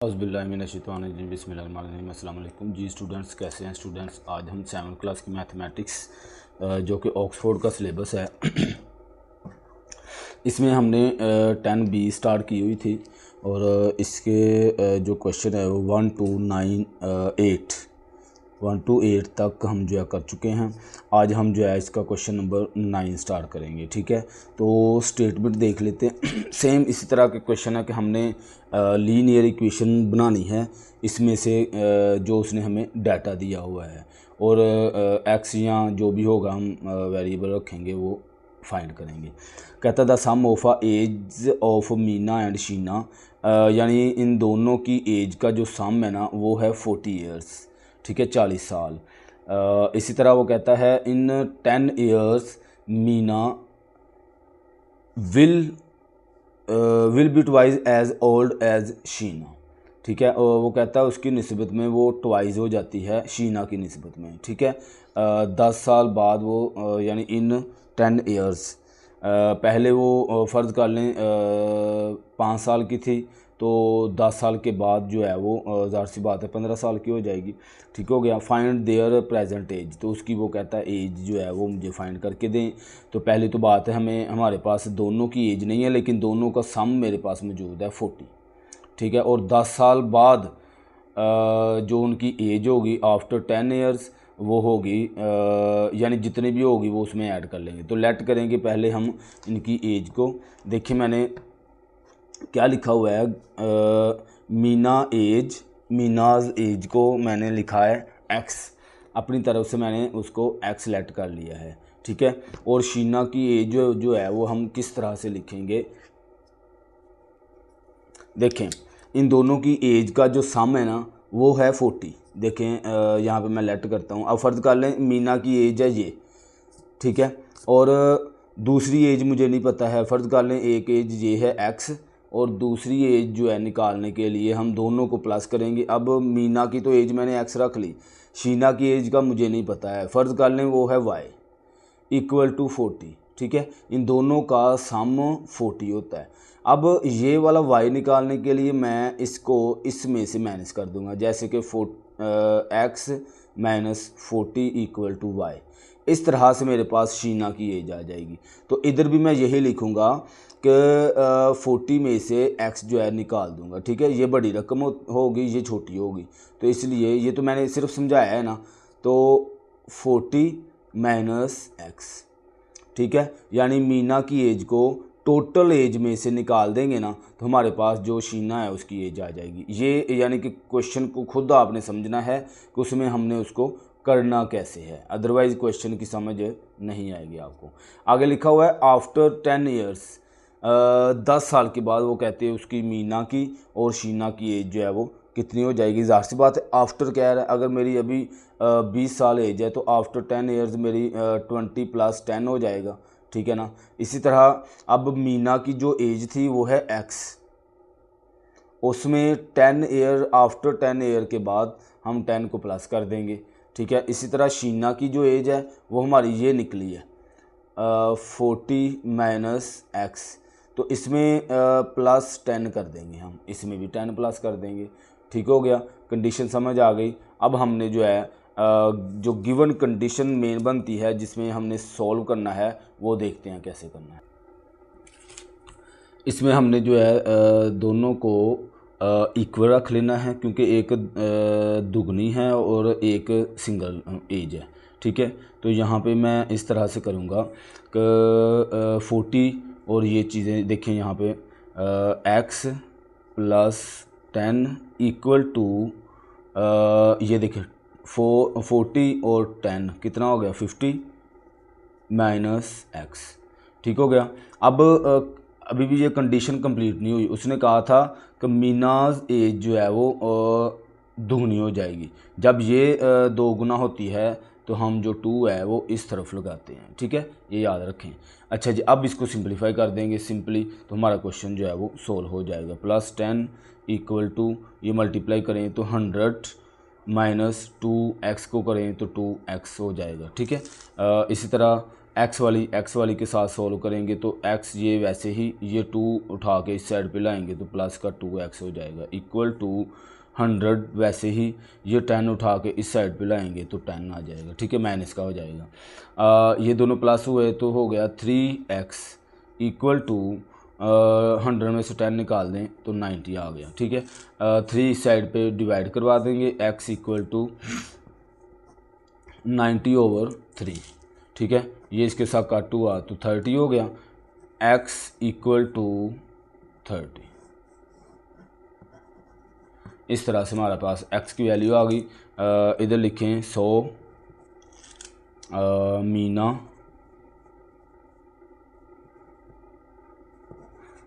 औज़ुबिल्लाहिमिनश्शैतानिर्रजीम बिस्मिल्लाहिर्रहमानिर्रहीम। अस्सलाम वालेकुम जी स्टूडेंट्स, कैसे हैं स्टूडेंट्स। आज हम 7th क्लास की मैथमेटिक्स जो कि ऑक्सफोर्ड का सिलेबस है इसमें हमने 10B स्टार्ट की हुई थी और इसके जो क्वेश्चन है वो 1 to 8 तक हम जो है कर चुके हैं। आज हम जो है इसका क्वेश्चन नंबर 9 स्टार्ट करेंगे। ठीक है, तो स्टेटमेंट देख लेते हैं। सेम इसी तरह के क्वेश्चन है कि हमने लीनियर इक्वेशन बनानी है इसमें से जो उसने हमें डाटा दिया हुआ है और एक्स या जो भी होगा हम वेरिएबल रखेंगे वो फाइंड करेंगे। कहता the sum of a age of Meena and Sheena, यानी इन दोनों की एज का जो सम है ना वो है 40 ईयर्स। ठीक है, 40 साल। इसी तरह वो कहता है in 10 years Meena will be twice as old as Sheena. ठीक है, और वो कहता है उसकी निस्बत में वो ट्वाइस हो जाती है शीना की निस्बत में। ठीक है, 10 साल बाद वो यानी इन 10 ईयर्स, पहले वो फ़र्ज़ कर लें 5 साल की थी तो 10 साल के बाद जो है वो ज़ाहिर सी बात है 15 साल की हो जाएगी। ठीक हो गया। फाइंड देयर प्रेजेंट एज, तो उसकी वो कहता है एज जो है वो मुझे फाइंड करके दें। तो पहली तो बात है हमारे पास दोनों की एज नहीं है लेकिन दोनों का सम मेरे पास मौजूद है 40। ठीक है, और 10 साल बाद जो उनकी एज होगी आफ्टर 10 ईयर्स वो होगी यानी जितनी भी होगी वो उसमें ऐड कर लेंगे। तो लेट करेंगे पहले हम इनकी एज को। देखिए मैंने क्या लिखा हुआ है, मीनाज एज को मैंने लिखा है एक्स, अपनी तरफ से मैंने उसको एक्स लेट कर लिया है। ठीक है, और शीना की एज जो है वो हम किस तरह से लिखेंगे। देखें इन दोनों की एज का जो सम है ना वो है 40। देखें यहाँ पे मैं लेट करता हूँ। अब फ़र्ज़ कर लें मीना की एज है ये। ठीक है, और दूसरी एज मुझे नहीं पता है। फ़र्ज़ कर लें एक एज ये है एक्स और दूसरी एज जो है निकालने के लिए हम दोनों को प्लस करेंगे। अब मीना की तो एज मैंने एक्स रख ली, शीना की एज का मुझे नहीं पता है। फ़र्ज़ कर लें वो है वाई इक्वल टू 40। ठीक है, इन दोनों का सम 40 होता है। अब ये वाला y निकालने के लिए मैं इसको इसमें से माइनस कर दूंगा, जैसे कि x minus 40 equal to y. इस तरह से मेरे पास शीना की एज आ जाएगी। तो इधर भी मैं यही लिखूंगा कि 40 में से x जो है निकाल दूंगा। ठीक है, ये बड़ी रकम होगी, ये छोटी होगी, तो इसलिए ये तो मैंने सिर्फ समझाया है ना। तो 40 माइनस एक्स। ठीक है, यानी मीना की एज को टोटल एज में से निकाल देंगे ना तो हमारे पास जो शीना है उसकी एज आ जाएगी। ये यानी कि क्वेश्चन को खुद आपने समझना है कि उसमें हमने उसको करना कैसे है, अदरवाइज़ क्वेश्चन की समझ नहीं आएगी आपको। आगे लिखा हुआ है आफ्टर 10 ईयर्स, 10 साल के बाद वो कहते हैं उसकी मीना की और शीना की एज जो है वो कितनी हो जाएगी। ज़ाहिर सी बात है आफ्टर क्या है, अगर मेरी अभी 20 साल एज है तो आफ्टर 10 ईयर्स मेरी 20 + 10 हो जाएगा। ठीक है ना। इसी तरह अब मीना की जो एज थी वो है एक्स, उसमें 10 ईयर आफ्टर 10 ईयर के बाद हम 10 को प्लस कर देंगे। ठीक है, इसी तरह शीना की जो एज है वो हमारी ये निकली है 40 माइनस एक्स, तो इसमें +10 कर देंगे हम, इसमें भी 10 प्लस कर देंगे। ठीक हो गया, कंडीशन समझ आ गई। अब हमने जो है जो गिवन कंडीशन मेन बनती है जिसमें हमने सॉल्व करना है वो देखते हैं कैसे करना है। इसमें हमने जो है दोनों को इक्वल रख लेना है क्योंकि एक दुगनी है और एक सिंगल एज है। ठीक है, तो यहाँ पे मैं इस तरह से करूँगा कि 40 और ये चीज़ें देखें यहाँ पे x + 10 इक्वल टू ये देखें 40 और 10 कितना हो गया 50 माइनस एक्स। ठीक हो गया। अब अभी भी ये कंडीशन कंप्लीट नहीं हुई। उसने कहा था कि मीनाज एज जो है वो दुगनी हो जाएगी। जब ये 2 गुना होती है तो हम जो 2 है वो इस तरफ लगाते हैं। ठीक है, ये याद रखें। अच्छा जी, अब इसको सिंपलीफाई कर देंगे सिंपली तो हमारा क्वेश्चन जो है वो सोल्व हो जाएगा। +10 इक्वल टू ये मल्टीप्लाई करें तो 100 माइनस 2x को करें तो 2x हो जाएगा। ठीक है, इसी तरह एक्स वाली के साथ सोल्व करेंगे तो एक्स ये वैसे ही ये 2 उठा के इस साइड पे लाएंगे तो प्लस का 2x हो जाएगा इक्वल टू 100, वैसे ही ये 10 उठा के इस साइड पे लाएंगे तो 10 आ जाएगा, ठीक है, माइनस का हो जाएगा। ये दोनों प्लस हुए तो हो गया 3x इक्वल टू 100 में से 10 निकाल दें तो 90 आ गया, ठीक है। 3 इस साइड पे डिवाइड करवा देंगे, x इक्वल टू 90/3, ठीक है। ये इसके साथ काट हुआ तो 30 हो गया, x इक्वल टू 30। इस तरह से हमारे पास x की वैल्यू आ गई। इधर लिखें 100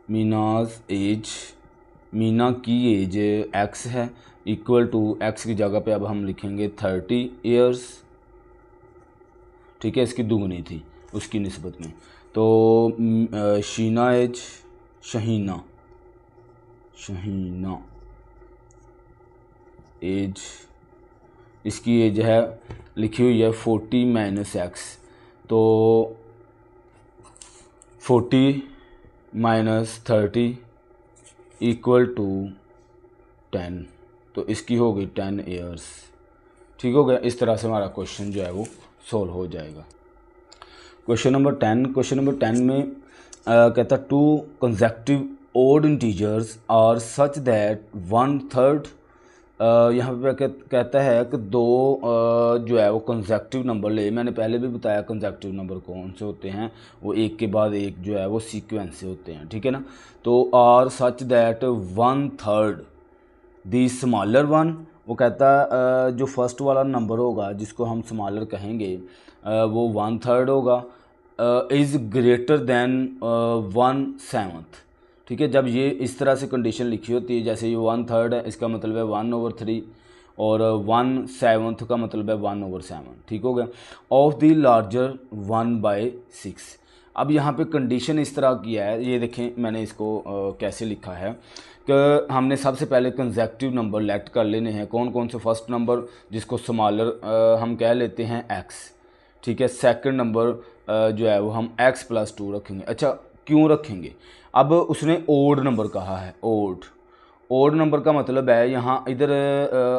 मीनाज एज, मीना की एज x है इक्वल टू x की जगह पे अब हम लिखेंगे 30 ईयर्स, ठीक है, इसकी दुगनी थी उसकी निस्बत में। तो शीना एज, शहीना एज, इसकी एज है लिखी हुई है 40 माइनस x, तो 40 माइनस 30 इक्वल टू 10, तो इसकी हो गई 10 ईयर्स, ठीक हो गया। इस तरह से हमारा क्वेश्चन जो है वो सोल्व हो जाएगा। क्वेश्चन नंबर 10 में कहता 2 consecutive odd integers are such that 1/3, यहाँ पे कहता है कि 2 जो है वो कंसेक्यूटिव नंबर ले। मैंने पहले भी बताया कंसेक्यूटिव नंबर कौन से होते हैं, वो एक के बाद एक जो है वो सीक्वेंस से होते हैं, ठीक है ना। तो are such that 1/3 the smaller one, वो कहता जो फर्स्ट वाला नंबर होगा जिसको हम स्मॉलर कहेंगे वो 1/3 होगा, इज़ ग्रेटर दैन 1/7, ठीक है। जब ये इस तरह से कंडीशन लिखी होती है, जैसे ये 1/3 है, इसका मतलब है 1/3, और 1/7 का मतलब है 1/7, ठीक हो गया। Of the larger 1/6। अब यहाँ पे कंडीशन इस तरह की है, ये देखें मैंने इसको कैसे लिखा है कि हमने सबसे पहले कंसेक्यूटिव नंबर लेट कर लेने हैं। कौन कौन से? फर्स्ट नंबर जिसको स्मॉलर हम कह लेते हैं x, ठीक है। सेकंड नंबर जो है वो हम x+2 रखेंगे। अच्छा, क्यों रखेंगे? अब उसने ओड नंबर कहा है, ओड नंबर का मतलब है यहाँ इधर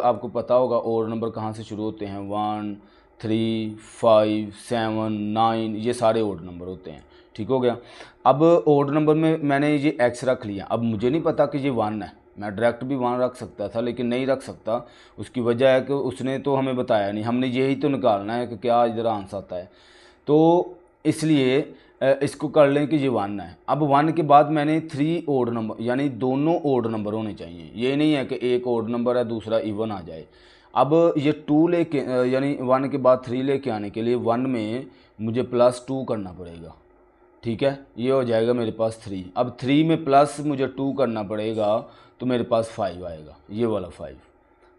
आपको पता होगा ओड नंबर कहाँ से शुरू होते हैं, 1, 3, 5, 7, 9, ये सारे ओड नंबर होते हैं, ठीक हो गया। अब ओड नंबर में मैंने ये x रख लिया। अब मुझे नहीं पता कि ये 1 है, मैं डायरेक्ट भी 1 रख सकता था लेकिन नहीं रख सकता। उसकी वजह है कि उसने तो हमें बताया नहीं, हमने यही तो निकालना है कि क्या इधर आंसर आता है, तो इसलिए इसको कर लें कि ये 1 है। अब 1 के बाद मैंने 3 ओड नंबर, यानी दोनों ओड नंबर होने चाहिए। ये नहीं है कि एक ओड नंबर है दूसरा इवन आ जाए। अब ये 2 लेके यानी 1 के बाद 3 लेके आने के लिए 1 में मुझे +2 करना पड़ेगा, ठीक है। ये हो जाएगा मेरे पास 3। अब 3 में प्लस मुझे 2 करना पड़ेगा तो मेरे पास 5 आएगा, ये वाला 5।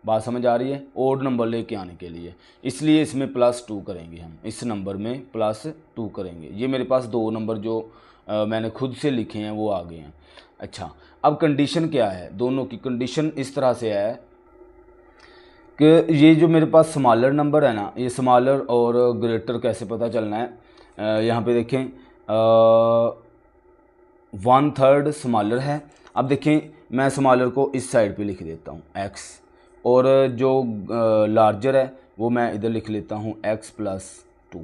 बात समझ आ रही है? ओड नंबर लेके आने के लिए, इसलिए इसमें +2 करेंगे हम, इस नंबर में +2 करेंगे। ये मेरे पास 2 नंबर जो मैंने खुद से लिखे हैं वो आ गए हैं। अच्छा, अब कंडीशन क्या है? दोनों की कंडीशन इस तरह से है कि ये जो मेरे पास स्मॉलर नंबर है ना, ये स्मॉलर और ग्रेटर कैसे पता चलना है, यहाँ पे देखें 1/3 स्मॉलर है। अब देखें मैं स्मॉलर को इस साइड पे लिख देता हूँ x, और जो लार्जर है वो मैं इधर लिख लेता हूँ x+2,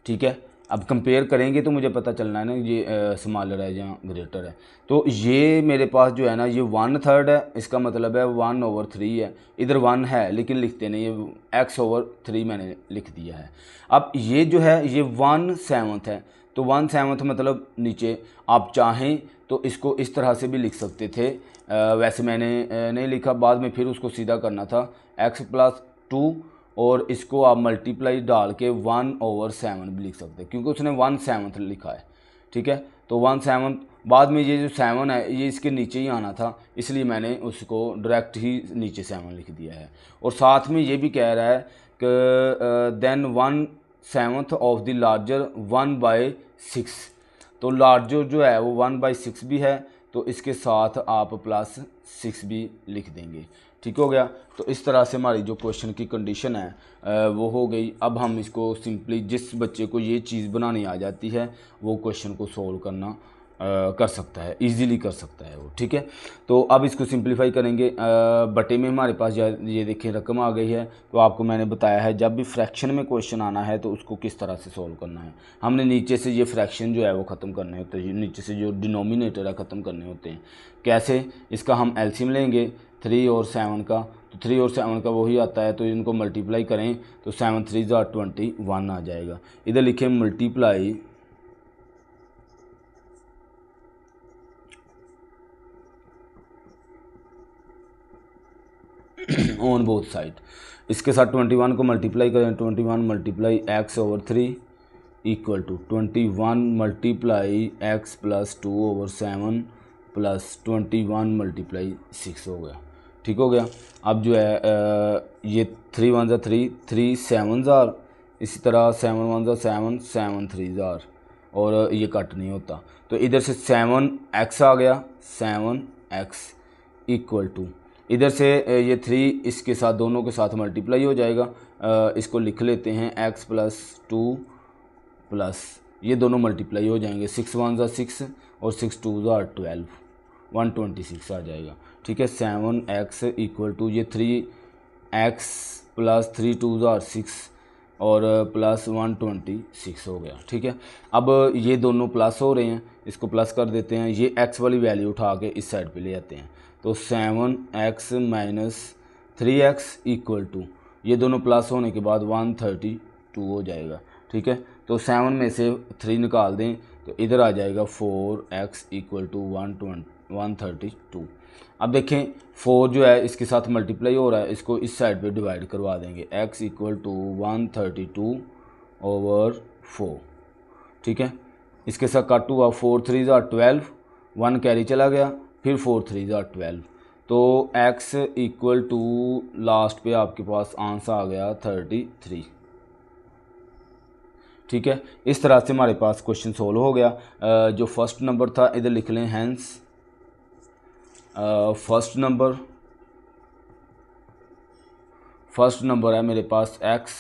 ठीक है। अब कंपेयर करेंगे तो मुझे पता चलना है ना ये स्मॉलर है या ग्रेटर है। तो ये मेरे पास जो है ना ये 1/3 है, इसका मतलब है 1/3 है। इधर 1 है लेकिन लिखते नहीं, ये x/3 मैंने लिख दिया है। अब ये जो है ये 1/7 है, तो 1/7 मतलब नीचे। आप चाहें तो इसको इस तरह से भी लिख सकते थे, वैसे मैंने नहीं लिखा, बाद में फिर उसको सीधा करना था x+2, और इसको आप मल्टीप्लाई डाल के 1/7 भी लिख सकते हैं क्योंकि उसने 1/7 लिखा है, ठीक है। तो 1/7 बाद में ये जो 7 है ये इसके नीचे ही आना था, इसलिए मैंने उसको डायरेक्ट ही नीचे 7 लिख दिया है। और साथ में ये भी कह रहा है कि देन 1/7 ऑफ द लार्जर 1/6, तो लार्जर जो है वो 1/6 भी है, तो इसके साथ आप +6 भी लिख देंगे। ठीक हो गया। तो इस तरह से हमारी जो क्वेश्चन की कंडीशन है वो हो गई। अब हम इसको सिंपली, जिस बच्चे को ये चीज़ बनानी आ जाती है वो क्वेश्चन को सोल्व करना कर सकता है, इजीली कर सकता है वो। ठीक है, तो अब इसको सिंपलीफाई करेंगे। बटे में हमारे पास ये देखिए रकम आ गई है। तो आपको मैंने बताया है जब भी फ्रैक्शन में क्वेश्चन आना है तो उसको किस तरह से सोल्व करना है। हमने नीचे से ये फ्रैक्शन जो है वो ख़त्म करने होते हैं, नीचे से जो डिनोमिनेटर है ख़त्म करने होते हैं। कैसे? इसका हम एलसीएम लेंगे 3 और 7 का, तो 3 और 7 का वही आता है, तो इनको मल्टीप्लाई करें तो 7 3 21 आ जाएगा। इधर लिखें मल्टीप्लाई ऑन बोथ साइड। इसके साथ 21 को मल्टीप्लाई करें, 21 multiply x/3 equal to 21 multiply x + 2/7 plus 21 multiply 6 हो गया। ठीक हो गया। अब जो है ये 3 1 3, 3 7 जार, इसी तरह 7 1 7, 7 3 जार, और ये कट नहीं होता। तो इधर से 7x आ गया, 7x इक्वल टू, इधर से ये 3 इसके साथ, दोनों के साथ मल्टीप्लाई हो जाएगा। इसको लिख लेते हैं x + 2 प्लस ये दोनों मल्टीप्लाई हो जाएंगे, 6 1 6 और 6 2 12, 126 आ जाएगा। ठीक है, 7x इक्वल टू ये 3x + 3 2 6 और प्लस 126 हो गया। ठीक है, अब ये दोनों प्लस हो रहे हैं, इसको प्लस कर देते हैं। ये x वाली वैल्यू उठा के इस साइड पे ले आते हैं, तो 7x - 3x इक्वल टू, ये दोनों प्लस होने के बाद 132 हो जाएगा। ठीक है, तो 7 में से 3 निकाल दें तो इधर आ जाएगा 4x इक्वल टू 132। अब देखें 4 जो है इसके साथ मल्टीप्लाई हो रहा है, इसको इस साइड पे डिवाइड करवा देंगे, x इक्वल टू 132/4। ठीक है, इसके साथ कट हुआ, 4 3 12, 1 कैरी चला गया, फिर 4 3 12, तो x इक्वल टू लास्ट पे आपके पास आंसर आ गया 33। ठीक है, इस तरह से हमारे पास क्वेश्चन सोल्व हो गया। जो फर्स्ट नंबर था इधर लिख लें, हैंस फर्स्ट नंबर है मेरे पास x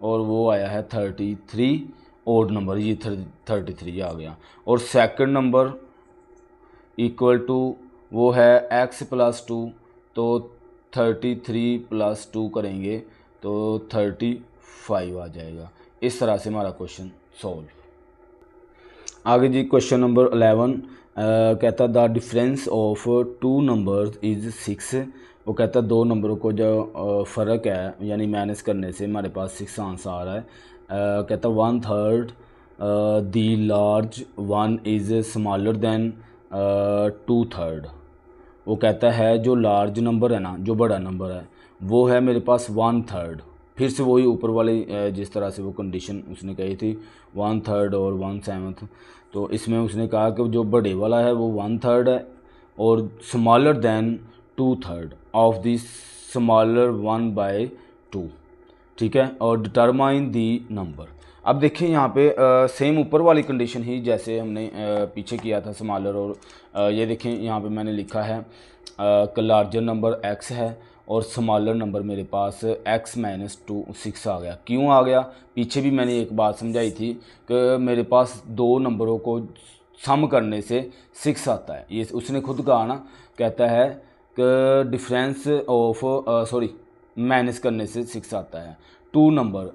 और वो आया है 33, ओड नंबर ये 33 आ गया। और सेकंड नंबर इक्वल टू वो है x + 2, तो 33 + 2 करेंगे तो 35 आ जाएगा। इस तरह से हमारा क्वेश्चन सॉल्व। आगे जी क्वेश्चन नंबर 11 कहता the difference of 2 numbers is 6। वो कहता दो नंबरों को जो फ़र्क है यानी माइनस करने से हमारे पास 6 आंसर आ रहा है। कहता 1/3 the large one is smaller than 2/3। वो कहता है जो लार्ज नंबर है ना, जो बड़ा नंबर है वो है मेरे पास 1/3। फिर से वही ऊपर वाले जिस तरह से वो कंडीशन उसने कही थी 1/3 और 1/7, तो इसमें उसने कहा कि जो बड़े वाला है वो 1/3 है और smaller than 2/3 of the smaller 1/2। ठीक है, और डिटरमाइन दी नंबर। अब देखिए यहाँ पे सेम ऊपर वाली कंडीशन ही जैसे हमने पीछे किया था स्मॉलर, और ये देखें यहाँ पे मैंने लिखा है कि लार्जर नंबर x है और स्मॉलर नंबर मेरे पास x - 2 6 आ गया। क्यों आ गया? पीछे भी मैंने एक बात समझाई थी कि मेरे पास दो नंबरों को सम करने से 6 आता है। ये उसने खुद कहा ना, कहता है कि डिफरेंस ऑफ माइनस करने से 6 आता है, 2 नंबर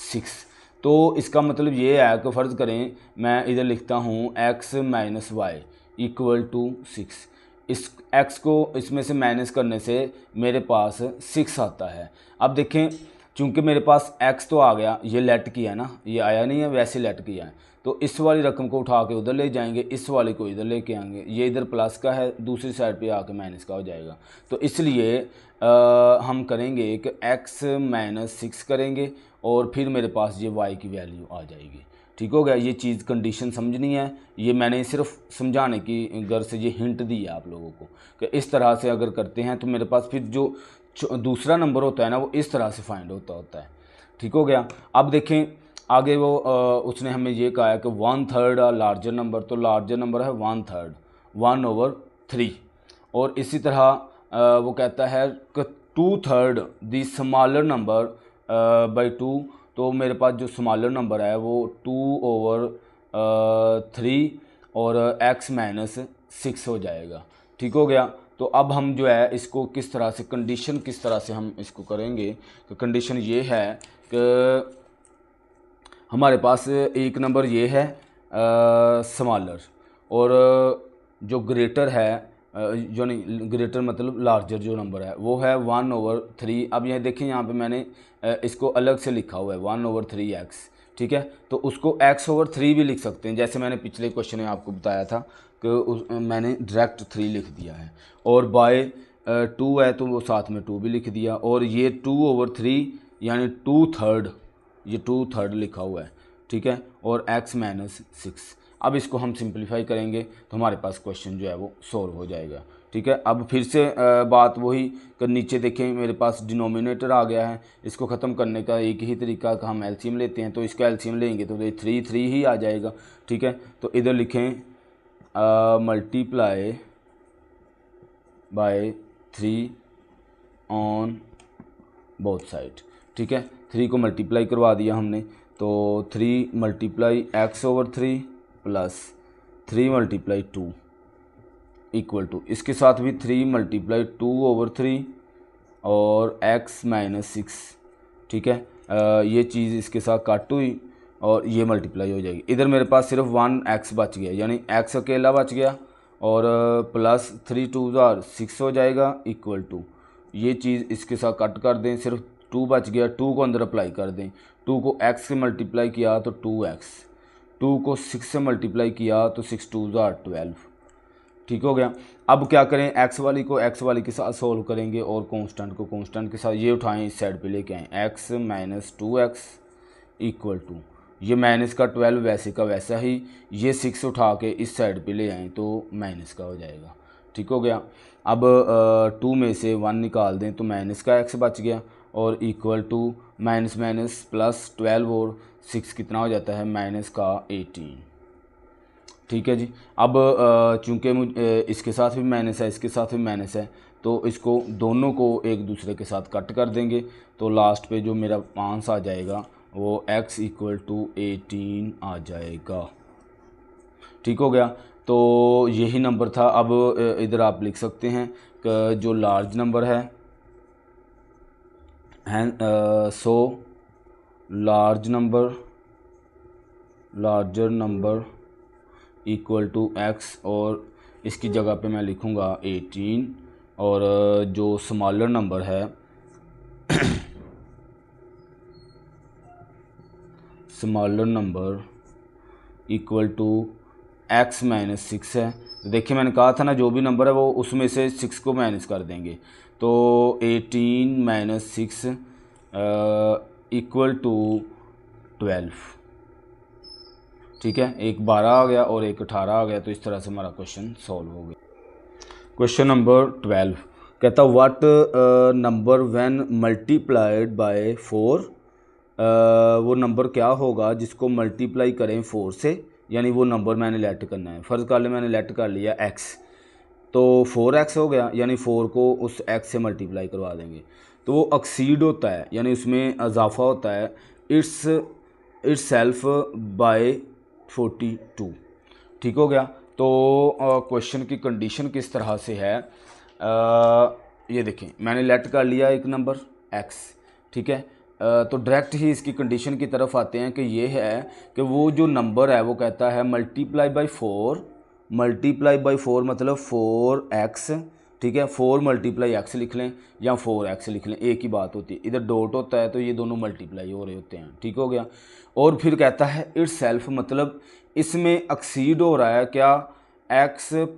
6। तो इसका मतलब ये है कि फ़र्ज़ करें मैं इधर लिखता हूँ x - y इक्वल टू 6। इस x को इसमें से माइनस करने से मेरे पास 6 आता है। अब देखें चूँकि मेरे पास x तो आ गया, ये लेट किया है ना, ये आया नहीं है, वैसे लेट किया है, तो इस वाली रकम को उठा के उधर ले जाएंगे, इस वाले को इधर लेके आएंगे, ये इधर प्लस का है, दूसरी साइड पे आके माइनस का हो जाएगा। तो इसलिए हम करेंगे कि x - 6 करेंगे और फिर मेरे पास ये y की वैल्यू आ जाएगी। ठीक हो गया। ये चीज़ कंडीशन समझनी है, ये मैंने सिर्फ समझाने की गर्ज से ये हिंट दी है आप लोगों को कि इस तरह से अगर करते हैं तो मेरे पास फिर जो दूसरा नंबर होता है ना वो इस तरह से फाइंड होता है। ठीक हो गया। अब देखें आगे वो उसने हमें ये कहा है कि 1/3 लार्जर नंबर, तो लार्जर नंबर है 1/3 1/3। और इसी तरह वो कहता है कि 2/3 द स्मॉलर नंबर बाई 2, तो मेरे पास जो स्मॉलर नंबर है वो 2/3 और x-6 हो जाएगा। ठीक हो गया। तो अब हम जो है इसको किस तरह से कंडीशन किस तरह से हम इसको करेंगे, तो कंडीशन ये है कि हमारे पास एक नंबर ये है स्मॉलर, और जो ग्रेटर है जो नहीं ग्रेटर मतलब लार्जर जो नंबर है वो है 1/3। अब ये देखें यहाँ पे मैंने इसको अलग से लिखा हुआ है 1/3x। ठीक है, तो उसको x/3 भी लिख सकते हैं, जैसे मैंने पिछले क्वेश्चन में आपको बताया था कि मैंने डायरेक्ट 3 लिख दिया है। और बाय 2 है तो वो साथ में 2 भी लिख दिया, और ये 2/3 यानी 2/3, ये 2/3 लिखा हुआ है। ठीक है, और x-6। अब इसको हम सिंपलीफाई करेंगे तो हमारे पास क्वेश्चन जो है वो सॉल्व हो जाएगा। ठीक है, अब फिर से बात वही कि नीचे देखें मेरे पास डिनोमिनेटर आ गया है। इसको ख़त्म करने का एक ही तरीका कि हम एलसीएम लेते हैं, तो इसका एलसीएम लेंगे तो ये 3 ही आ जाएगा। ठीक है, तो इधर लिखें multiply by 3 on both side. ठीक है, 3 को मल्टीप्लाई करवा दिया हमने, तो 3 multiply x/3 plus 3 multiply 2 equal to, इसके साथ भी 3 मल्टीप्लाई 2/3 और x-6। ठीक है, ये चीज़ इसके साथ कट हुई और ये मल्टीप्लाई हो जाएगी। इधर मेरे पास सिर्फ 1x बच गया, यानी x अकेला बच गया, और प्लस 3 2 6 हो जाएगा इक्वल टू, ये चीज़ इसके साथ कट कर दें, सिर्फ 2 बच गया, 2 को अंदर अप्लाई कर दें। 2 को x से मल्टीप्लाई किया तो 2x, 2 को 6 से मल्टीप्लाई किया तो 6 2 12। ठीक हो गया। अब क्या करें, x वाली को x वाली के साथ सोल्व करेंगे और कांस्टेंट को कांस्टेंट के साथ ये उठाएं, इस साइड पे लेके आएँ, x-2x इक्वल टू, ये माइनस का 12 वैसे का वैसा ही, ये 6 उठा के इस साइड पे ले आएँ तो माइनस का हो जाएगा। ठीक हो गया। अब 2 में से 1 निकाल दें तो माइनस का x बच गया, और equal to minus minus plus 12 और 6 कितना हो जाता है, माइनस का 18। ठीक है जी। अब चूँकि इसके साथ भी माइनस है, इसके साथ भी माइनस है, तो इसको दोनों को एक दूसरे के साथ कट कर देंगे, तो लास्ट पे जो मेरा आंसर आ जाएगा वो x = 18 आ जाएगा। ठीक हो गया। तो यही नंबर था। अब इधर आप लिख सकते हैं कि जो लार्ज नंबर है so larger number equal to x, और इसकी जगह पे मैं लिखूँगा 18, और जो स्मॉलर नंबर है smaller number equal to x-6 है। देखिए मैंने कहा था ना, जो भी नंबर है वो उसमें से 6 को माइनस कर देंगे, तो 18 - 6 इक्वल टू 12। ठीक है, एक 12 आ गया और एक 18 आ गया, तो इस तरह से हमारा क्वेश्चन सॉल्व हो गया। क्वेश्चन नंबर 12 कहता what number when multiplied by 4, वो नंबर क्या होगा जिसको मल्टीप्लाई करें 4 से, यानी वो नंबर मैंने लेट करना है। फ़र्ज़ कर ले मैंने लेट कर लिया x, तो 4x हो गया, यानी 4 को उस x से मल्टीप्लाई करवा देंगे, तो वो एक्सीड होता है, यानी उसमें इजाफा होता है इट्स सेल्फ बाय 42। ठीक हो गया। तो क्वेश्चन की कंडीशन किस तरह से है, ये देखें मैंने लेट कर लिया एक नंबर x। ठीक है, तो डायरेक्ट ही इसकी कंडीशन की तरफ आते हैं कि ये है कि वो जो नंबर है वो कहता है मल्टीप्लाई बाय 4 मतलब 4x। ठीक है, 4 मल्टीप्लाई x लिख लें या 4x लिख लें, एक ही बात होती है। इधर डॉट होता है तो ये दोनों मल्टीप्लाई हो रहे होते हैं। ठीक हो गया। और फिर कहता है इट्स सेल्फ, मतलब इसमें एक्सीड हो रहा है क्या, x +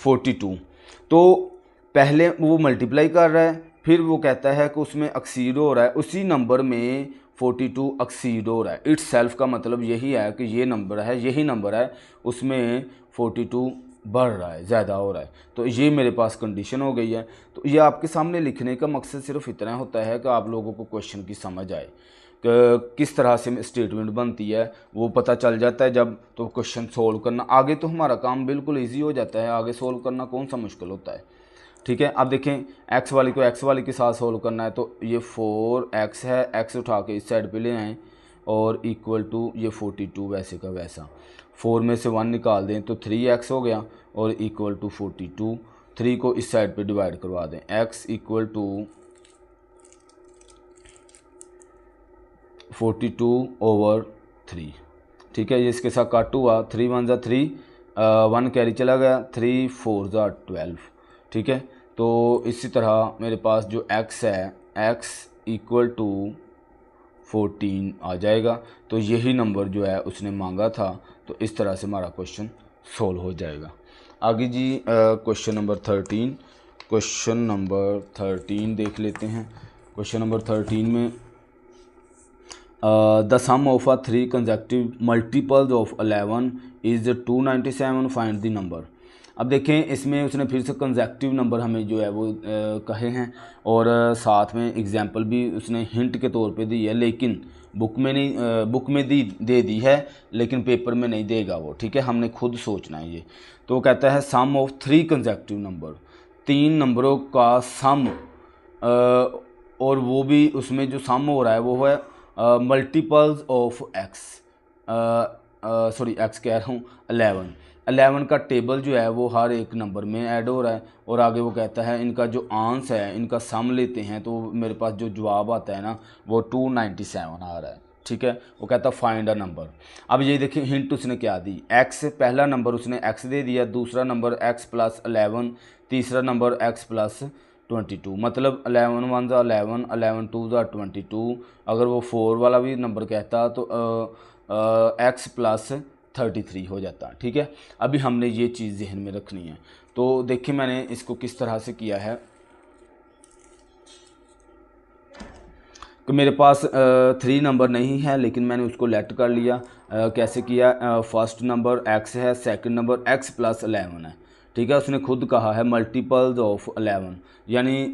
42। तो पहले वो मल्टीप्लाई कर रहा है, फिर वो कहता है कि उसमें एक्सीड हो रहा है, उसी नंबर में 42 एक्सीड हो रहा है। इट्स सेल्फ का मतलब यही है कि ये नंबर है, यही नंबर है, उसमें 42 बढ़ रहा है, ज़्यादा हो रहा है। तो ये मेरे पास कंडीशन हो गई है। तो ये आपके सामने लिखने का मकसद सिर्फ इतना होता है कि आप लोगों को क्वेश्चन की समझ आए। किस तरह से स्टेटमेंट बनती है वो पता चल जाता है जब, तो क्वेश्चन सोल्व करना आगे तो हमारा काम बिल्कुल ईजी हो जाता है, आगे सोल्व करना कौन सा मुश्किल होता है। ठीक है, अब देखें एक्स वाली को एक्स वाली के साथ सोल्व करना है, तो ये 4x है, एक्स उठा के इस साइड पे ले आएँ और इक्वल टू ये 42 वैसे का वैसा, 4 में से 1 निकाल दें तो 3x हो गया और इक्वल टू 42, 3 को इस साइड पे डिवाइड करवा दें, x इक्वल टू 42/3। ठीक है, ये इसके साथ काट हुआ, 3 1 ज़ा 3, 1 कैरी चला गया, 3 4 ज़ा 12। ठीक है, तो इसी तरह मेरे पास जो x है, x इक्वल टू 14 आ जाएगा। तो यही नंबर जो है उसने मांगा था, तो इस तरह से हमारा क्वेश्चन सोल्व हो जाएगा। आगे जी क्वेश्चन नंबर 13, क्वेश्चन नंबर 13 देख लेते हैं। क्वेश्चन नंबर 13 में the sum of a 3 consecutive multiples of 11 is 297, find the number. अब देखें इसमें उसने फिर से कंसेक्यूटिव नंबर हमें जो है वो कहे हैं और साथ में एग्जांपल भी उसने हिंट के तौर पे दी है, लेकिन बुक में नहीं, बुक में दे दी है लेकिन पेपर में नहीं देगा वो। ठीक है, हमने खुद सोचना है ये। तो वो कहता है सम ऑफ 3 कंसेक्यूटिव नंबर, 3 नंबरों का सम, और वो भी उसमें जो सम हो रहा है वो है multiples of x, sorry x कह रहा हूँ 11 का टेबल जो है वो हर एक नंबर में ऐड हो रहा है। और आगे वो कहता है इनका जो आंसर है, इनका सम लेते हैं तो मेरे पास जो जवाब आता है ना वो 297 आ रहा है। ठीक है, वो कहता है फाइंड अ नंबर। अब ये देखिए हिंट उसने क्या दी, एक्स पहला नंबर उसने एक्स दे दिया, दूसरा नंबर एक्स प्लस 11, तीसरा नंबर एक्स प्लस 22, मतलब 11 1 ज़ा 11, 11 2 ज़ा 22। अगर वो 4 वाला भी नंबर कहता तो एक्स प्लस 33 हो जाता। ठीक है, अभी हमने ये चीज़ जहन में रखनी है। तो देखिए मैंने इसको किस तरह से किया है कि मेरे पास 3 नंबर नहीं है लेकिन मैंने उसको लेट कर लिया। कैसे किया, फर्स्ट नंबर x है, सेकंड नंबर x प्लस 11 है। ठीक है, उसने खुद कहा है मल्टीपल्स ऑफ 11, यानी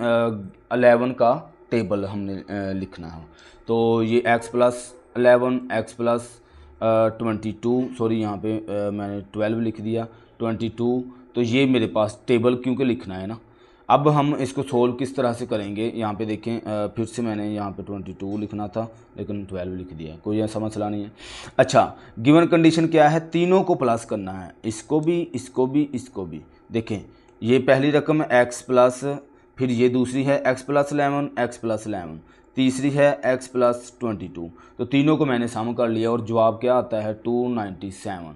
11 का टेबल हमने लिखना है। तो ये x plus 11, x plus 22, sorry यहाँ पे मैंने 12 लिख दिया, 22। तो ये मेरे पास टेबल क्योंकि लिखना है ना। अब हम इसको सोल्व किस तरह से करेंगे, यहाँ पे देखें फिर से मैंने यहाँ पे 22 लिखना था लेकिन 12 लिख दिया है, कोई ऐसा मसला नहीं है। अच्छा, गिवन कंडीशन क्या है, तीनों को प्लस करना है, इसको भी, इसको भी, इसको भी। देखें ये पहली रकम है x प्लस, फिर ये दूसरी है x प्लस 11, x प्लस 11, तीसरी है x प्लस 22। तो तीनों को मैंने सम कर लिया और जवाब क्या आता है 297,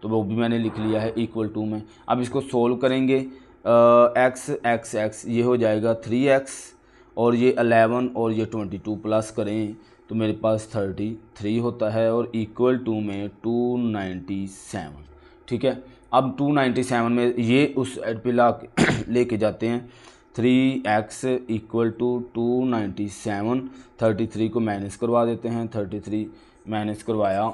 तो वो भी मैंने लिख लिया है इक्वल टू में। अब इसको सोल्व करेंगे, एक्स एक्स एक्स ये हो जाएगा 3x और ये 11 और ये 22 प्लस करें तो मेरे पास 33 होता है और इक्वल टू में 297। ठीक है, अब 297 में ये उस साइड पे ला लेके जाते हैं, 3x इक्वल टू 297, 33 को माइनस करवा देते हैं, 33 माइनस करवाया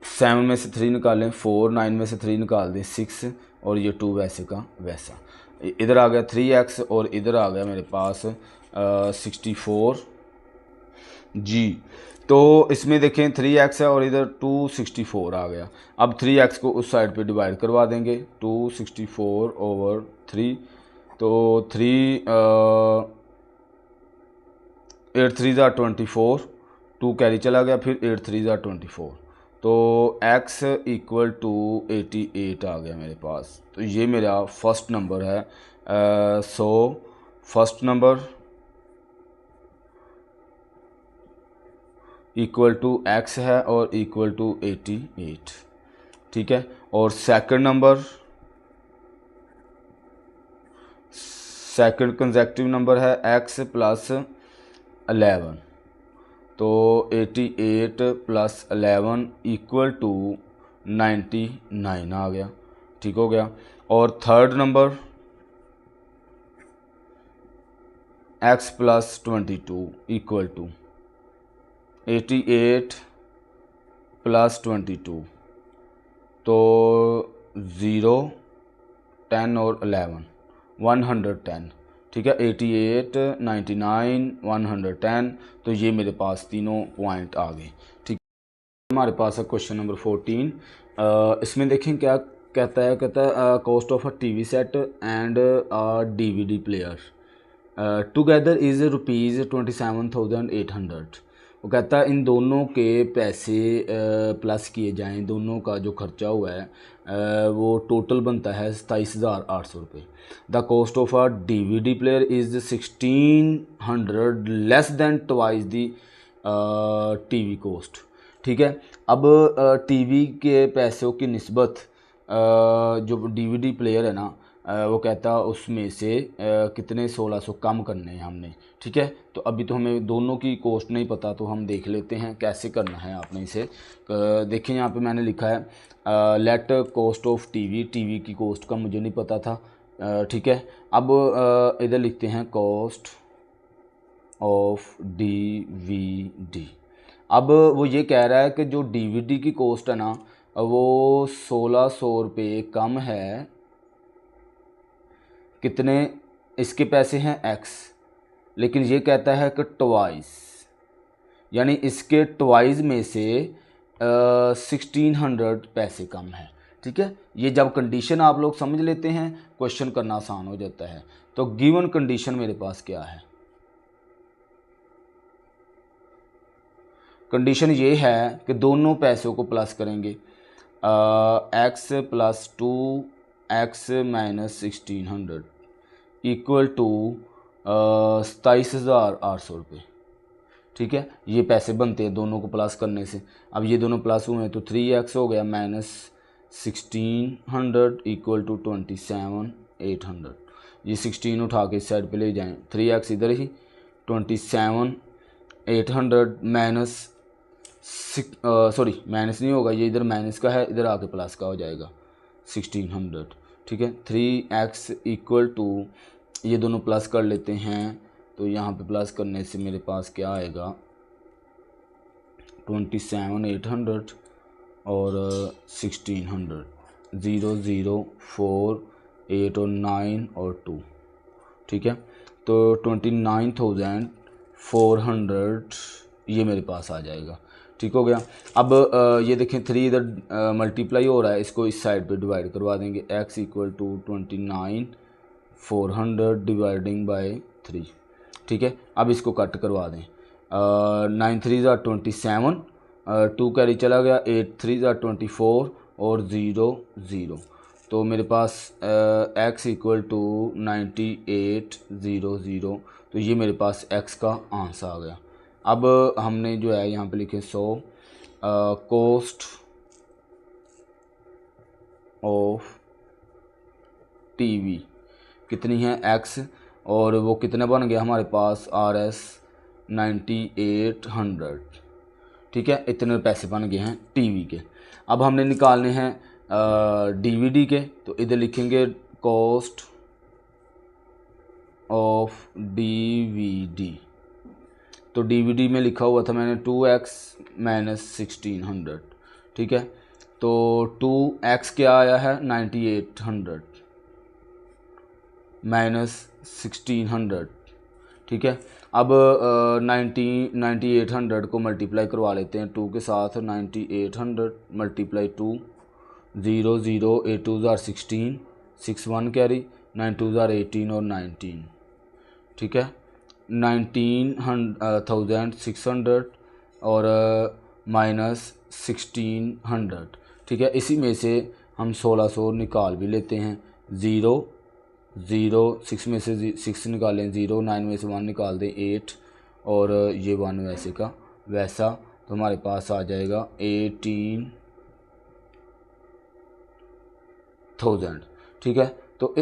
7 में से 3 निकालें 4, 9 में से 3 निकाल दें 6 और ये 2 वैसे का वैसा। इधर आ गया 3x और इधर आ गया मेरे पास 64 जी। तो इसमें देखें 3x है और इधर 264 आ गया। अब 3x को उस साइड पे डिवाइड करवा देंगे, 264/3, तो 8 3 ज़ा 24, 2 कैरी चला गया, फिर 8 3 ज़ा 24, तो x इक्वल टू 88 आ गया मेरे पास। तो ये मेरा फर्स्ट नंबर है। So first number equal to x है और इक्वल टू 88। ठीक है, और second number, second consecutive number है x प्लस 11, तो 88 प्लस 11 इक्वल टू 99 आ गया। ठीक हो गया, और third number x plus 22 equal to 88 plus 22, तो 0 10 और 11 110, ठीक है, 88, 99, 110। तो ये मेरे पास तीनों पॉइंट आ गए, ठीक है। हमारे पास है क्वेश्चन नंबर 14। इसमें देखें क्या कहता है cost of a TV set and a DVD player together is ₹27,800। वो कहता है इन दोनों के पैसे प्लस किए जाएं, दोनों का जो खर्चा हुआ है वो टोटल बनता है 27,800 रुपये। The cost of a DVD player is 1,600 less than twice the TV cost, ठीक है। अब टीवी के पैसों की निस्बत जो डीवीडी प्लेयर है ना वो कहता है उसमें से कितने 1600 कम करने हैं हमने, ठीक है। तो अभी तो हमें दोनों की कॉस्ट नहीं पता, तो हम देख लेते हैं कैसे करना है आपने इसे। देखिए यहाँ पे मैंने लिखा है लेट कॉस्ट ऑफ टीवी की कॉस्ट का मुझे नहीं पता था, ठीक है। अब इधर लिखते हैं कॉस्ट ऑफ डीवीडी। अब वो ये कह रहा है कि जो डीवीडी की कॉस्ट है ना वो 1600 रुपये कम है, कितने इसके पैसे हैं x, लेकिन ये कहता है कि ट्वाइस, यानी इसके ट्वाइस में से 1600 पैसे कम है, ठीक है। ये जब कंडीशन आप लोग समझ लेते हैं क्वेश्चन करना आसान हो जाता है। तो गिवन कंडीशन मेरे पास क्या है, कंडीशन ये है कि दोनों पैसों को प्लस करेंगे, x + 2x - 1600 इक्वल टू 27,800 रुपये, ठीक है। ये पैसे बनते हैं दोनों को प्लस करने से। अब ये दोनों प्लस हुए हैं तो 3x हो गया -1600 इक्वल टू 27,800। ये 16 उठा के इस साइड पे ले जाएं, 3x इधर ही, 27,800 माइनस नहीं होगा, ये इधर माइनस का है, इधर आके प्लस का हो जाएगा 1600, ठीक है। 3x इक्वल टू, ये दोनों प्लस कर लेते हैं, तो यहाँ पे प्लस करने से मेरे पास क्या आएगा 27,800 और 1600, 0 0 4 8 और 9 और 2, ठीक है। तो 29,400 ये मेरे पास आ जाएगा, ठीक हो गया। अब ये देखें 3 इधर मल्टीप्लाई हो रहा है, इसको इस साइड पे डिवाइड करवा देंगे, x equal to 29,400 dividing by 3, ठीक है। अब इसको कट करवा दें, 9 3 ज़ा 27, 2 कैरी चला गया, 8 3 ज़ा 24 और 0 0। तो मेरे पास x इक्वल टू 98,000, तो ये मेरे पास x का आंसर आ गया। अब हमने जो है यहाँ पे लिखे 100 कॉस्ट ऑफ टीवी कितनी है x, और वो कितने बन गया हमारे पास Rs 9800, ठीक है। इतने पैसे बन गए हैं टीवी के। अब हमने निकालने हैं डीवीडी के, तो इधर लिखेंगे कॉस्ट ऑफ डीवीडी। तो डीवीडी में लिखा हुआ था मैंने 2x - 1600, ठीक है। तो 2x क्या आया है 9800 - 1600, ठीक है। अब 9800 को मल्टीप्लाई करवा लेते हैं 2 के साथ, 9800 × 2, 0 0 8 2 ज़ार 16, 6 1 कैरी, 9 2 ज़ार 18 और 19, ठीक है। 19,600 और -1600, ठीक है। इसी में से हम 1600 निकाल भी लेते हैं, 0 0 6 में से 6 निकालें 0, 9 में से 1 निकाल दें 8 और ये 1 वैसे का वैसा, तो हमारे पास आ जाएगा 18,000, ठीक है। तो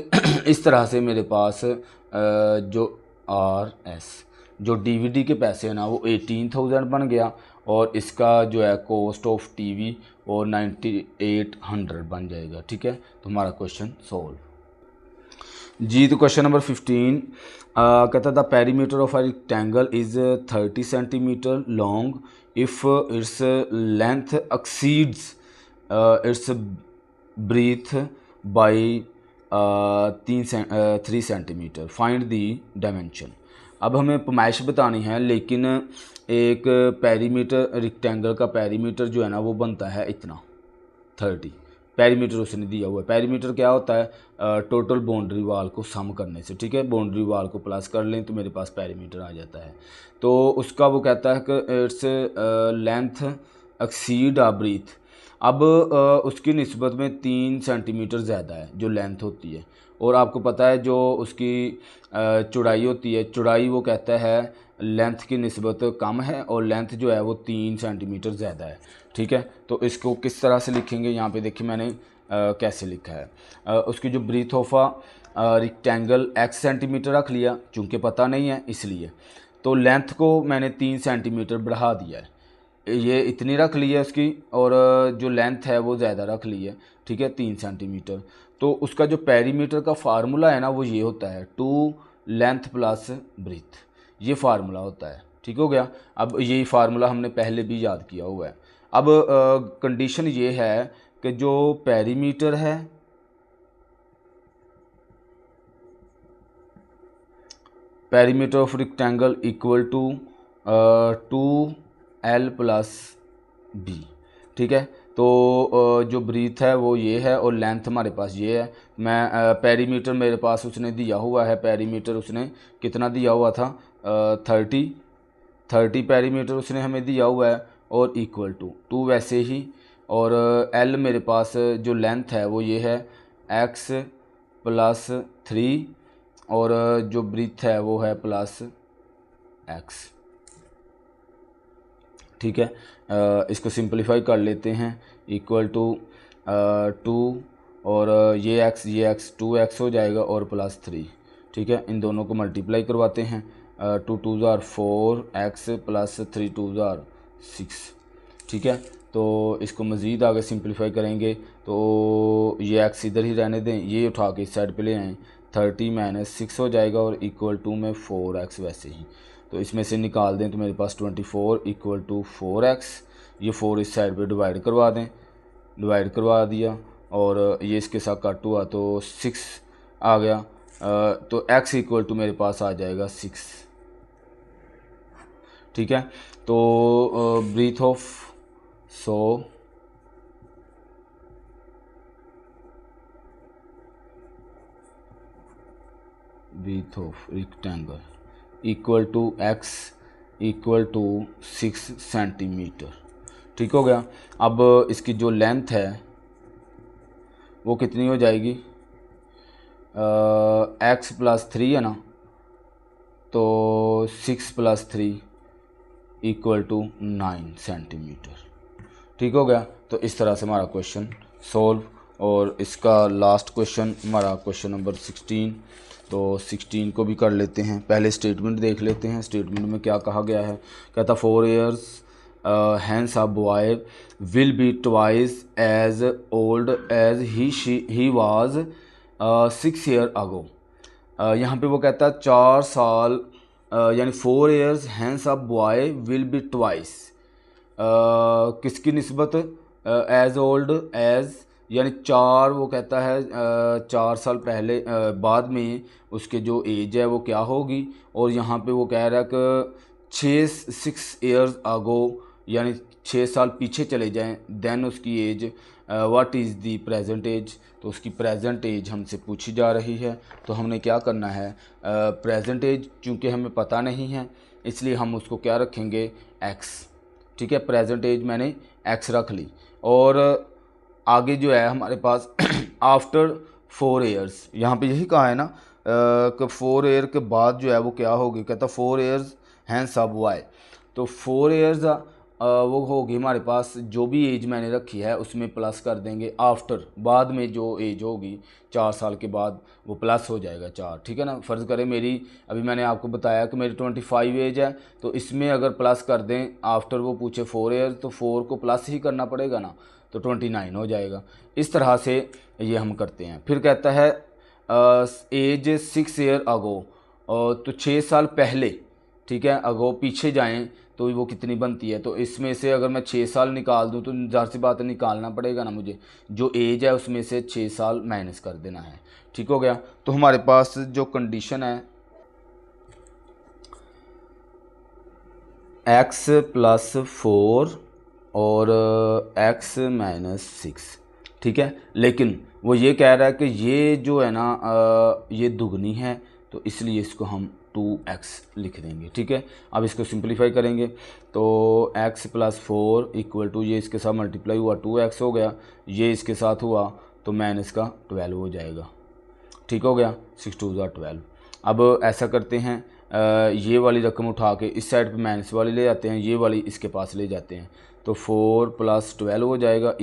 इस तरह से मेरे पास जो RS जो डीवीडी के पैसे हैं ना वो 18,000 बन गया, और इसका जो है कॉस्ट ऑफ टीवी और 9800 बन जाएगा, ठीक है। तो हमारा क्वेश्चन सॉल्व जी। तो क्वेश्चन नंबर 15 कहता the perimeter of a rectangle is 30 centimetre long if its length exceeds its breadth by 3 centimetre. Find the dimension. अब हमें पैमाइश बतानी है, लेकिन एक पेरीमीटर रेक्टेंगल का पेरीमीटर जो है ना वो बनता है इतना 30। पेरीमीटर उसने दिया हुआ है। पेरीमीटर क्या होता है? टोटल बाउंड्री वाल को सम करने से, ठीक है। बाउंड्री वाल को प्लस कर लें तो मेरे पास पेरीमीटर आ जाता है। तो उसका वो कहता है कि इट्स लेंथ एक्सीड आ ब्रीथ। अब उसकी निस्बत में 3 सेंटीमीटर ज़्यादा है जो लेंथ होती है, और आपको पता है जो उसकी चौड़ाई होती है, चौड़ाई वो कहता है लेंथ की निस्बत कम है और लेंथ जो है वो 3 सेंटीमीटर ज़्यादा है, ठीक है। तो इसको किस तरह से लिखेंगे, यहाँ पे देखिए मैंने कैसे लिखा है। उसकी जो breadth of rectangle x centimetre रख लिया, चूँकि पता नहीं है इसलिए। तो लेंथ को मैंने 3 सेंटीमीटर बढ़ा दिया है, ये इतनी रख ली है उसकी, और जो लेंथ है वो ज़्यादा रख ली है, ठीक है, 3 सेंटीमीटर। तो उसका जो पेरीमीटर का फार्मूला है ना वो ये होता है 2 लेंथ प्लस ब्रीथ, ये फार्मूला होता है, ठीक हो गया। अब यही फार्मूला हमने पहले भी याद किया हुआ है। अब कंडीशन ये है कि जो पेरीमीटर है perimeter of rectangle equal to 2L plus b, ठीक है। तो जो ब्रीथ है वो ये है और लेंथ हमारे पास ये है। मैं पेरीमीटर मेरे पास उसने दिया हुआ है, पेरीमीटर उसने कितना दिया हुआ था? 30 पेरीमीटर उसने हमें दिया हुआ है, और इक्वल टू 2 वैसे ही, और L मेरे पास जो लेंथ है वो ये है x प्लस 3, और जो ब्रीथ है वो है प्लस x, ठीक है। इसको सिंपलीफाई कर लेते हैं, इक्वल टू 2, और ये x 2x हो जाएगा और प्लस 3, ठीक है। इन दोनों को मल्टीप्लाई करवाते हैं, 2 2 ज़ार 4x प्लस 3 2 ज़ार 6, ठीक है। तो इसको मज़ीद आगे सिंपलीफाई करेंगे तो ये x इधर ही रहने दें, ये उठा के इस साइड पे ले आएँ, 30 माइनस 6 हो जाएगा, और इक्वल टू में 4x वैसे ही। तो इसमें से निकाल दें तो मेरे पास 24 इक्वल टू 4x, ये 4 इस साइड पे डिवाइड करवा दें, डिवाइड करवा दिया, और ये इसके साथ कट हुआ तो 6 आ गया। तो x इक्वल टू मेरे पास आ जाएगा 6, ठीक है। तो breadth of breadth of rectangle equal to x equal to 6 centimetre, ठीक हो गया। अब इसकी जो लेंथ है वो कितनी हो जाएगी? x प्लस 3 है ना, तो 6 प्लस 3 इक्वल टू 9 सेंटीमीटर, ठीक हो गया। तो इस तरह से हमारा क्वेश्चन सॉल्व। और इसका लास्ट क्वेश्चन हमारा क्वेश्चन नंबर 16, तो 16 को भी कर लेते हैं। पहले स्टेटमेंट देख लेते हैं, स्टेटमेंट में क्या कहा गया है। कहता 4 years hence a boy will be twice as old as he was 6 years ago। यहाँ पे वो कहता है 4 साल यानी 4 years hence a boy will be twice, किसकी निस्बत? एज ओल्ड एज, यानी 4, वो कहता है 4 साल पहले बाद में उसके जो एज है वो क्या होगी, और यहाँ पे वो कह रहा है कि 6 years ago, यानी 6 साल पीछे चले जाएं, देन उसकी age what is the present age. तो उसकी प्रेजेंट एज हमसे पूछी जा रही है, तो हमने क्या करना है, प्रेजेंट एज चूँकि हमें पता नहीं है इसलिए हम उसको क्या रखेंगे, x, ठीक है। प्रेजेंट एज मैंने x रख ली, और आगे जो है हमारे पास आफ्टर 4 years, यहाँ पे यही कहा है ना कि 4 year के बाद जो है वो क्या होगी, कहता 4 years हैंस अब वाई। तो 4 years वो होगी हमारे पास, जो भी एज मैंने रखी है उसमें प्लस कर देंगे आफ्टर, बाद में जो एज होगी 4 साल के बाद वो प्लस हो जाएगा 4, ठीक है ना। फ़र्ज़ करें मेरी, अभी मैंने आपको बताया कि मेरी 25 एज है, तो इसमें अगर प्लस कर दें आफ्टर वो पूछे 4 years, तो 4 को प्लस ही करना पड़ेगा ना, तो 29 हो जाएगा। इस तरह से ये हम करते हैं। फिर कहता है एज 6 year अगो, तो 6 साल पहले, ठीक है, अगो पीछे जाएं, तो वो कितनी बनती है। तो इसमें से अगर मैं 6 साल निकाल दूँ तो ज़ाहिर सी बात है निकालना पड़ेगा ना मुझे, जो एज है उसमें से 6 साल माइनस कर देना है। ठीक हो गया। तो हमारे पास जो कंडीशन है x + 4 और x - 6, ठीक है। लेकिन वो ये कह रहा है कि ये जो है ना ये दुगनी है, तो इसलिए इसको हम 2x लिख देंगे। ठीक है। अब इसको सिंपलीफाई करेंगे तो x + 4 = ये इसके साथ मल्टीप्लाई हुआ 2x हो गया, ये इसके साथ हुआ तो माइनस का 12 हो जाएगा। ठीक हो गया। 6 2 12। अब ऐसा करते हैं, ये वाली रकम उठा के इस साइड पे माइनस वाली ले जाते हैं, ये वाली इसके पास ले जाते हैं, तो 4 + 12 हो जाएगा =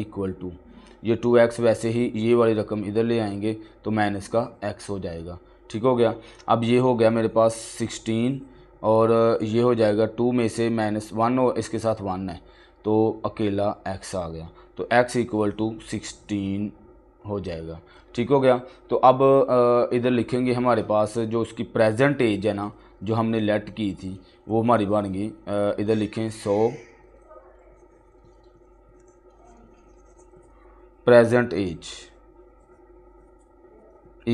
ये 2x, वैसे ही ये वाली रकम इधर ले आएंगे तो माइनस का x हो जाएगा। ठीक हो गया। अब ये हो गया मेरे पास 16 और ये हो जाएगा 2 में से -1 और इसके साथ 1 है तो अकेला x आ गया, तो x = 16 हो जाएगा। ठीक हो गया। तो अब इधर लिखेंगे हमारे पास जो उसकी प्रेजेंट एज है ना, जो हमने लेट की थी वो हमारी बन गई, इधर लिखें 100 प्रेजेंट एज =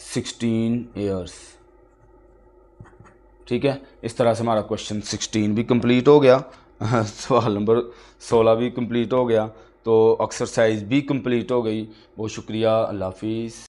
16 ईयर्स। ठीक है। इस तरह से हमारा क्वेश्चन 16 भी कंप्लीट हो गया, सवाल नंबर 16 भी कंप्लीट हो गया, तो एक्सरसाइज भी कंप्लीट हो गई। बहुत शुक्रिया। अल्लाह हाफिज़।